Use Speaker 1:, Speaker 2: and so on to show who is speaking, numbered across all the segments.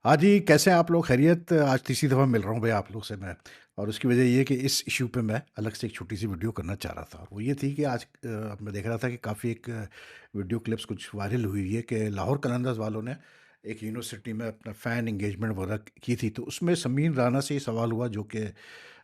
Speaker 1: हाँ जी, कैसे हैं आप लोग? खैरियत? आज तीसरी दफ़ा मिल रहा हूँ भाई आप लोग से मैं। और उसकी वजह ये है कि इस इश्यू पे मैं अलग से एक छोटी-सी वीडियो करना चाह रहा था। वो ये थी कि आज मैं देख रहा था कि काफ़ी एक वीडियो क्लिप्स कुछ वायरल हुई है कि लाहौर कलंदर्स वालों ने एक यूनिवर्सिटी में अपना फ़ैन एंगेजमेंट वगैरह की थी। तो उसमें समीर राना से ये सवाल हुआ जो कि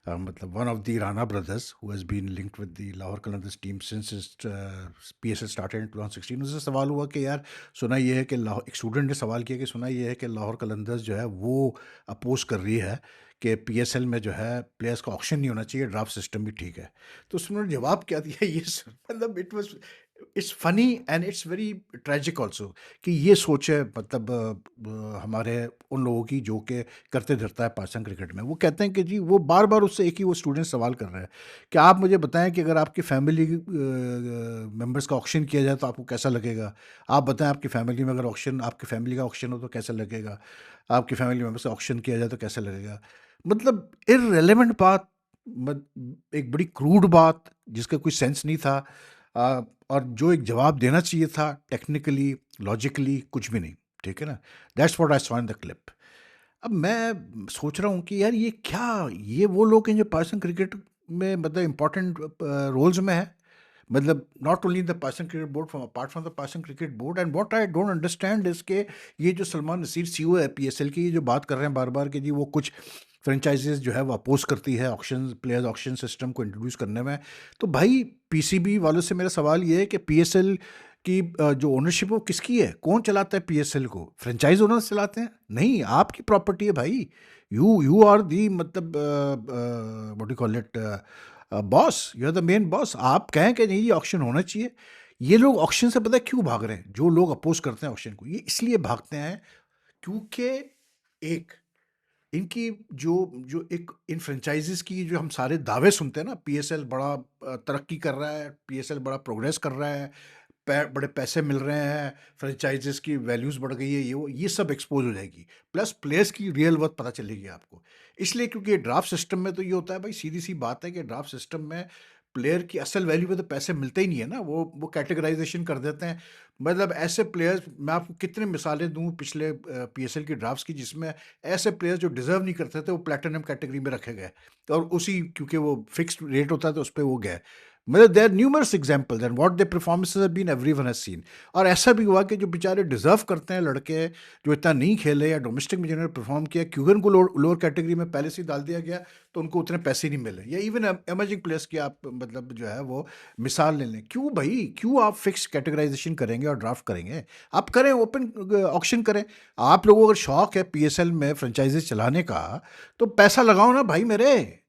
Speaker 1: मतलब one of the Rana brothers who has been linked with the Lahore Qalandars team since its PSL started in 2016। उससे सवाल हुआ कि यार सुना ये है कि लाहौर, एक स्टूडेंट ने सवाल किया कि सुना ये है कि लाहौर कलंदर्स जो है वो अपोज कर रही है कि पीएसएल में जो है प्लेयर्स का ऑक्शन नहीं होना चाहिए, ड्राफ्ट सिस्टम भी ठीक है। तो उसने जवाब क्या दिया ये मतलब it's funny and it's very tragic also कि ये सोच है मतलब हमारे उन लोगों की जो कि करते धरता है पाकिस्तान क्रिकेट में। वो कहते हैं कि जी वो बार बार उससे एक ही वो स्टूडेंट सवाल कर रहे हैं कि आप मुझे बताएं कि अगर आपकी फैमिली मेंबर्स का ऑक्शन किया जाए तो आपको कैसा लगेगा। आप बताएं आपकी फैमिली में अगर ऑक्शन, आपकी फैमिली का ऑक्शन हो तो कैसा लगेगा। आपकी फैमिली मेंबर्स का ऑक्शन किया जाए तो कैसा लगेगा। मतलब इररिलेवेंट बात, एक बड़ी क्रूड बात जिसका कोई सेंस नहीं था। आ, और जो एक जवाब देना चाहिए था टेक्निकली लॉजिकली कुछ भी नहीं। ठीक है ना। That's what I saw in the clip. अब मैं सोच रहा हूँ कि यार ये क्या, ये वो लोग हैं जो पाकिस्तान क्रिकेट में मतलब इंपॉर्टेंट रोल्स में है। मतलब not only the Pakistan cricket board, from apart from the Pakistan cricket board. And what I don't understand is के ये जो सलमान नसीर सीईओ है पीएसएल की, ये जो बात कर रहे हैं बार बार कि जी वो कुछ फ्रेंचाइजीज जो है वो अपोज करती है ऑक्शन, प्लेयर्स ऑक्शन सिस्टम को इंट्रोड्यूस करने में। तो भाई पीसीबी वालों से मेरा सवाल ये है कि पीएसएल की जो ओनरशिप है वो किसकी है? कौन चलाता है पीएसएल को? फ्रेंचाइज ओनर्स चलाते हैं? नहीं, आपकी प्रॉपर्टी है भाई। यू आर दी मतलब what you call it, boss, you are the main boss. आप कहें कि नहीं ये ऑक्शन होना चाहिए। ये लोग ऑक्शन से पता है क्यों भाग रहे हैं? जो लोग अपोज करते हैं ऑक्शन को, ये इसलिए भागते हैं क्योंकि एक इनकी जो जो एक इन फ्रेंचाइजीज की जो हम सारे दावे सुनते हैं ना, पीएसएल बड़ा तरक्की कर रहा है, पीएसएल बड़ा प्रोग्रेस कर रहा है, बड़े पैसे मिल रहे हैं, फ्रेंचाइजीज की वैल्यूज बढ़ गई है, ये सब एक्सपोज हो जाएगी। प्लस प्लेयर्स की रियल वर्थ पता चलेगी आपको। इसलिए क्योंकि ड्राफ्ट सिस्टम में तो ये होता है भाई, सीधी सी बात है कि ड्राफ्ट सिस्टम में प्लेयर की असल वैल्यू पे तो पैसे मिलते ही नहीं है ना। वो कैटेगराइजेशन कर देते हैं। मतलब ऐसे प्लेयर्स, मैं आपको कितने मिसालें दूं पिछले पीएसएल की ड्राफ्ट्स की, जिसमें ऐसे प्लेयर्स जो डिजर्व नहीं करते थे वो प्लेटिनम कैटेगरी में रखे गए। और उसी क्योंकि वो फिक्स्ड रेट होता है तो उस पर वो गए। मतलब there numerous examples and what they performances have been everyone has seen. और ऐसा भी हुआ कि जो बेचारे डिजर्व करते हैं लड़के, जो इतना नहीं खेले या डोमेस्टिक में जिन्होंने परफॉर्म किया, क्योंकि उनको लोअर कैटेगरी में पहले से ही डाल दिया गया, तो उनको उतने पैसे नहीं मिले। या इवन एमर्जिंग प्लेयर्स की आप मतलब जो है वो मिसाल ले लें। क्यों भाई, क्यों आप फिक्स कैटेगराइजेशन करेंगे और ड्राफ्ट करेंगे? आप करें ओपन ऑक्शन करें। आप लोगों को अगर शौक है पीएसएल में फ्रेंचाइजी चलाने का, तो पैसा लगाओ ना भाई मेरे।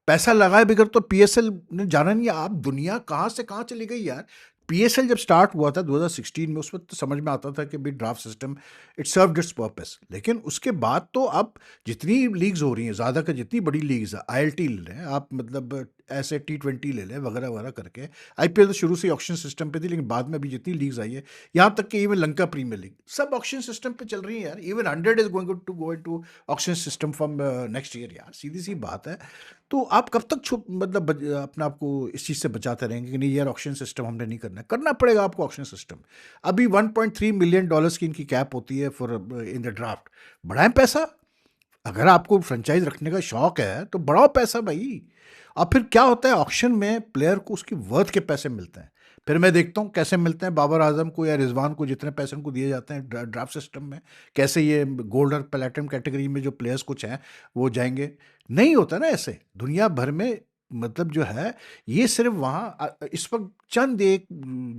Speaker 1: पैसा लगाए बगैर तो पीएसएल ने जाना नहीं है। आप दुनिया कहाँ से कहाँ चली गई यार। पीएसएल जब स्टार्ट हुआ था 2016 में, उस वक्त तो समझ में आता था कि भाई draft system it served it's purpose. लेकिन उसके बाद तो अब जितनी लीग्स हो रही हैं, ज़्यादा का जितनी बड़ी लीग्स है, आईएलटी ले लें आप, मतलब ऐसे टी20 ले लें वगैरह वगैरह करके। आईपीएल तो शुरू से ऑक्शन सिस्टम पे थी, लेकिन बाद में अभी जितनी लीग्स आई है, यहाँ तक कि इवन लंका प्रीमियर लीग सब ऑक्शन सिस्टम पे चल रही है यार। Even 100 is going to go into auction system from next year यार। सीधी सी बात है। तो आप कब तक छुप मतलब अपने आप को इस चीज़ से बचाते रहेंगे कि नहीं यार ऑक्शन सिस्टम हमने नहीं करना है? करना पड़ेगा आपको ऑक्शन सिस्टम। अभी $1.3 मिलियन की इनकी कैप होती है फॉर इन द ड्राफ्ट। बढ़ाएं पैसा। अगर आपको फ्रेंचाइज रखने का शौक है तो बढ़ाओ पैसा भाई। और फिर क्या होता है, ऑक्शन में प्लेयर को उसकी वर्थ के पैसे मिलते हैं। फिर मैं देखता हूँ कैसे मिलते हैं बाबर आजम को या रिजवान को, जितने पैसे उनको दिए जाते हैं ड्राफ्ट सिस्टम में, कैसे ये गोल्ड और प्लेटिनम कैटेगरी में जो प्लेयर्स कुछ हैं वो जाएंगे। नहीं होता ना ऐसे दुनिया भर में। मतलब जो है ये सिर्फ वहाँ इस वक्त चंद एक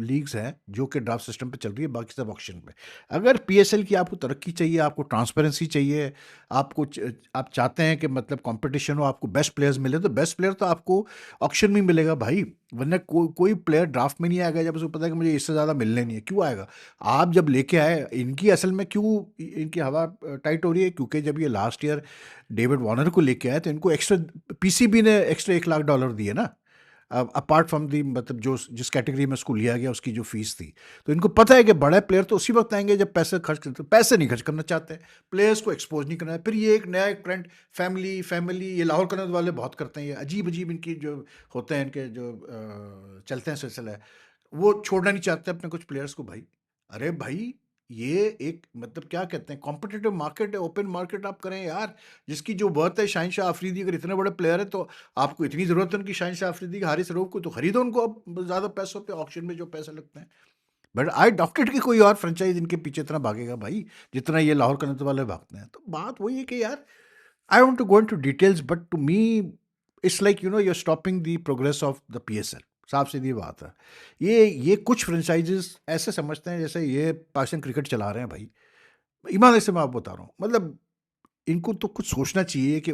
Speaker 1: लीग्स हैं जो कि ड्राफ्ट सिस्टम पे चल रही है, बाकी सब ऑक्शन पे। अगर पीएसएल की आपको तरक्की चाहिए, आपको ट्रांसपेरेंसी चाहिए, आप चाहते हैं कि मतलब कंपटीशन हो, आपको बेस्ट प्लेयर्स मिले, तो बेस्ट प्लेयर तो आपको ऑक्शन में मिलेगा भाई। वरना कोई प्लेयर ड्राफ्ट में नहीं आएगा जब उसको पता है कि मुझे इससे ज़्यादा मिलने नहीं है। क्यों आएगा? आप जब लेके आए इनकी, असल में क्यों इनकी हवा टाइट हो रही है, क्योंकि जब ये लास्ट ईयर डेविड वार्नर को लेके आए तो इनको एक्स्ट्रा, पीसीबी ने एक्स्ट्रा $1 लाख दिए ना। अपार्ट फ्रॉम दी मतलब जो जिस कैटेगरी में उसको लिया गया उसकी जो फीस थी। तो इनको पता है कि बड़े प्लेयर तो उसी वक्त आएंगे जब पैसे खर्च करते, पैसे नहीं खर्च करना चाहते, प्लेयर्स को एक्सपोज नहीं करना है। फिर ये एक नया एक ट्रेंड, फैमिली फैमिली, ये लाहौर कनद वाले बहुत करते हैं। ये अजीब अजीब इनकी जो होते हैं, इनके जो चलते हैं सिलसिला है, वो छोड़ना नहीं चाहते अपने कुछ प्लेयर्स को भाई। अरे भाई ये एक मतलब क्या कहते हैं कॉम्पिटिटिव मार्केट है, ओपन मार्केट आप करें यार, जिसकी जो वर्थ है शाहिन अफरीदी, अगर इतने बड़े प्लेयर है तो आपको इतनी ज़रूरत है उनकी शाहिन अफरीदी की, हारिस रऊफ को, तो खरीदो उनको अब ज़्यादा पैसों पे, ऑक्शन में जो पैसे लगते हैं। बट आई डाउटेड कि कोई और फ्रेंचाइज इनके पीछे इतना भागेगा भाई, जितना ये लाहौर कनत वाले भागते हैं। तो बात वही है कि यार I want to go into details, but to me it's like you are stopping the progress of the PSL. साफ सीधी बात है। ये कुछ फ्रेंचाइजेस ऐसे समझते हैं जैसे ये पाकिस्तान क्रिकेट चला रहे हैं भाई। ईमानदारी से मैं आपको बता रहा हूँ, मतलब इनको तो कुछ सोचना चाहिए कि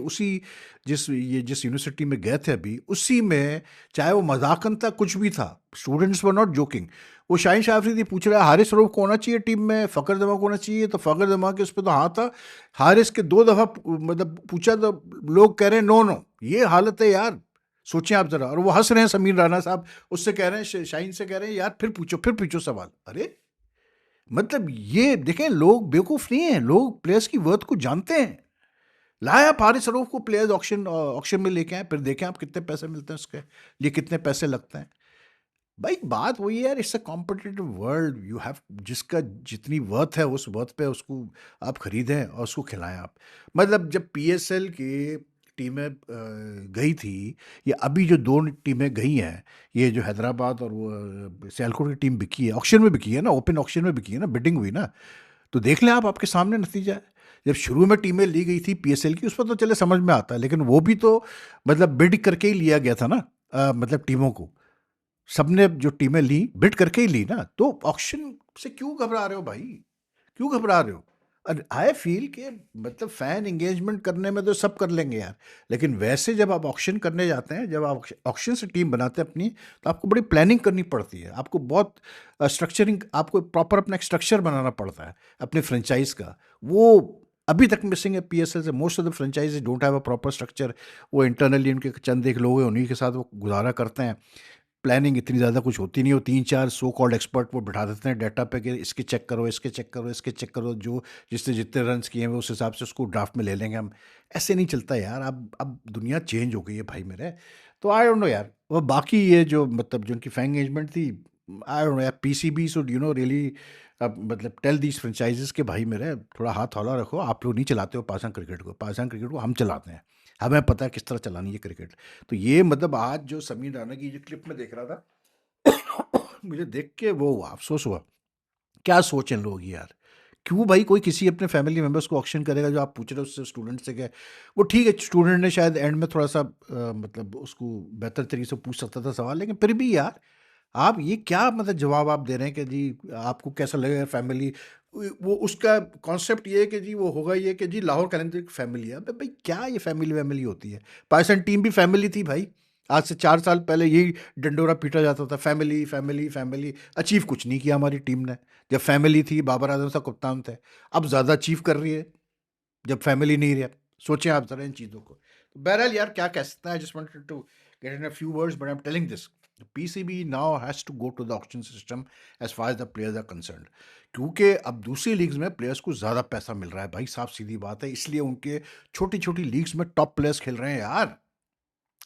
Speaker 1: जिस यूनिवर्सिटी में गए थे अभी, उसी में चाहे वो मज़ाकन था, कुछ भी था, स्टूडेंट्स वर नॉट जोकिंग। वो शाहीन शाह अफरीदी पूछ रहा है हारिस रऊफ को होना चाहिए टीम में, फ़खर जमा को होना चाहिए, तो फ़खर जमा के उस पे तो हाँ था। हारिस के 2 दफ़ा मतलब पूछा तो लोग कह रहे हैं नो, नो। ये हालत है यार, सोचें आप ज़रा। और वो हँस रहे हैं समीर राना साहब, उससे कह रहे हैं शाहीन से कह रहे हैं यार फिर पूछो सवाल। अरे! मतलब ये देखें, लोग बेवकूफ़ नहीं हैं, लोग प्लेयर्स की वर्थ को जानते हैं। लाए आप हारिस रऊफ को प्लेयर्स ऑक्शन में लेके आए, फिर देखें आप कितने पैसे मिलते हैं उसके लिए, कितने पैसे लगते हैं। भाई बात वही है यार, it's a competitive world, you have जिसका जितनी वर्थ है उस वर्थ पे उसको आप खरीदें और उसको खिलाएं आप। मतलब जब पीएसएल की टीमें गई थी, या अभी जो 2 टीमें गई हैं, ये जो हैदराबाद और वो सियालकोट की टीम बिकी है, ऑक्शन में बिकी है ना, ओपन ऑक्शन में बिकी है ना, बिडिंग हुई ना, तो देख लें आप, आपके सामने नतीजा है। जब शुरू में टीमें ली गई थी पीएसएल की, उस पर तो चले समझ में आता है, लेकिन वो भी तो मतलब बिड करके ही लिया गया था ना, मतलब टीमों को, सबने जो टीमें ली बिड करके ही ली ना, तो ऑक्शन से क्यों घबरा रहे हो भाई, क्यों घबरा रहे हो? आई फील कि मतलब फैन एंगेजमेंट करने में तो सब कर लेंगे यार, लेकिन वैसे जब आप ऑक्शन करने जाते हैं, जब आप ऑक्शन से टीम बनाते हैं अपनी, तो आपको बड़ी प्लानिंग करनी पड़ती है, आपको बहुत स्ट्रक्चरिंग, आपको प्रॉपर अपना एक स्ट्रक्चर बनाना पड़ता है अपने फ्रेंचाइज का। वो अभी तक मिसिंग है पीएसएल से। Most of the franchise don't have a proper structure. वो इंटरनली उनके चंद एक लोग हैं, उन्हीं के साथ वो गुजारा करते हैं। प्लानिंग इतनी ज़्यादा कुछ होती नहीं हो, 3-4 सो कॉल्ड एक्सपर्ट वो बिठा देते हैं डाटा पे कि इसके चेक करो, इसके चेक करो, इसके चेक करो, जो जिसने जितने रन्स किए हैं उस हिसाब से उसको ड्राफ्ट में ले लेंगे हम। ऐसे नहीं चलता यार, अब दुनिया चेंज हो गई है भाई मेरे। तो आई डोंट नो यार, और बाकी ये जो मतलब जो उनकी फैन एंगेजमेंट थी, आई डोंट नो यार, पीसीबी शुड रियली अब मतलब टेल दीज फ्रेंचाइजेस के भाई मेरे थोड़ा हाथ हौला रखो, आप लोग नहीं चलाते हो पाकिस्तान क्रिकेट को, पाकिस्तान क्रिकेट को हम चलाते हैं, हमें पता है किस तरह चलानी है क्रिकेट। तो ये मतलब आज जो समीर राना की जो क्लिप में देख रहा था, मुझे देख के वो हुआ, अफसोस हुआ। क्या सोचें लोग यार, क्यों भाई कोई किसी अपने फैमिली मेंबर्स को ऑक्शन करेगा? जो आप पूछ रहे हो उससे स्टूडेंट से, क्या वो ठीक है, स्टूडेंट ने शायद एंड में थोड़ा सा मतलब उसको बेहतर तरीके से पूछ सकता था सवाल, लेकिन फिर भी यार आप ये क्या मतलब जवाब आप दे रहे हैं कि जी आपको कैसा लगेगा फैमिली, वो उसका कॉन्सेप्ट ये है कि जी वो होगा ये कि जी लाहौर कैलेंडर की फैमिली है। अबे भाई क्या ये फैमिली वैमिली होती है? पाकिस्तान टीम भी फैमिली थी भाई, आज से 4 साल पहले यही डंडोरा पीटा जाता था, फैमिली फैमिली फैमिली। अचीव कुछ नहीं किया हमारी टीम ने। जब फैमिली थी, बाबर आजम साहब कप्तान थे, अब ज़्यादा अचीव कर रही है जब फैमिली नहीं रहा। सोचें आप ज़रा इन चीज़ों को। तो बहरहाल यार क्या कह सकते हैं, I just wanted to get in a few words, but I am telling this, PCB now has to go to the auction system as far as the players are concerned, क्योंकि अब दूसरी लीग्स में players को ज़्यादा पैसा मिल रहा है भाई, साफ सीधी बात है, इसलिए उनके छोटी छोटी लीग्स में टॉप प्लेयर्स खेल रहे हैं यार।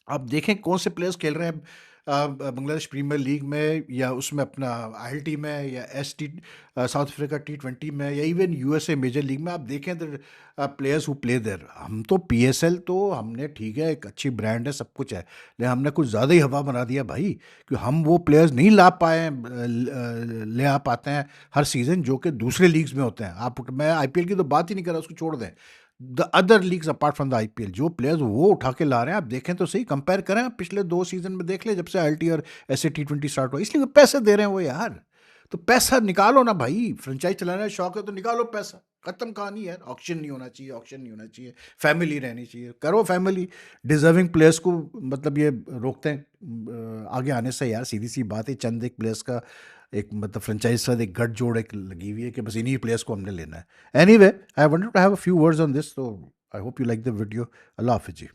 Speaker 1: आप देखें कौन से प्लेयर्स खेल रहे हैं बांग्लादेश प्रीमियर लीग में, या उसमें अपना आईएलटी में, या साउथ अफ्रीका टी20 में, या इवन यूएसए मेजर लीग में। आप देखें the players who play there. हम तो पीएसएल तो हमने ठीक है, एक अच्छी ब्रांड है, सब कुछ है, लेकिन हमने कुछ ज़्यादा ही हवा बना दिया भाई, कि हम वो प्लेयर्स नहीं ला पाए, ले आ पाते हैं हर सीज़न, जो कि दूसरे लीग्स में होते हैं। आप, मैं आईपीएल की तो बात ही नहीं कर रहा, उसको छोड़ दें, the other leagues apart from the IPL, जो प्लेयर्स वो उठा के ला रहे हैं, आप देखें तो सही, कंपेयर करें आप पिछले 2 सीजन में, देख ले जब से आईएलटी और ऐसे टी20 स्टार्ट हुआ, इसलिए पैसे दे रहे हैं वो यार। तो पैसा निकालो ना भाई, फ्रेंचाइज चलाने का शौक है तो निकालो पैसा, खत्म कहानी यार। ऑक्शन नहीं होना चाहिए, ऑक्शन नहीं होना चाहिए, फैमिली रहनी चाहिए, करो फैमिली। डिजर्विंग प्लेयर्स को मतलब ये रोकते हैं आगे आने से यार, सीधी सी बात है। चंद एक प्लेयर्स का एक मतलब फ्रेंचाइज साथ एक गठजोड़ एक लगी हुई है कि बस इन्हीं प्लेयर्स को हमने लेना है। Anyway, I wanted to have a few words on this, तो I hope you like the video. अल्लाह हाफिज़ जी।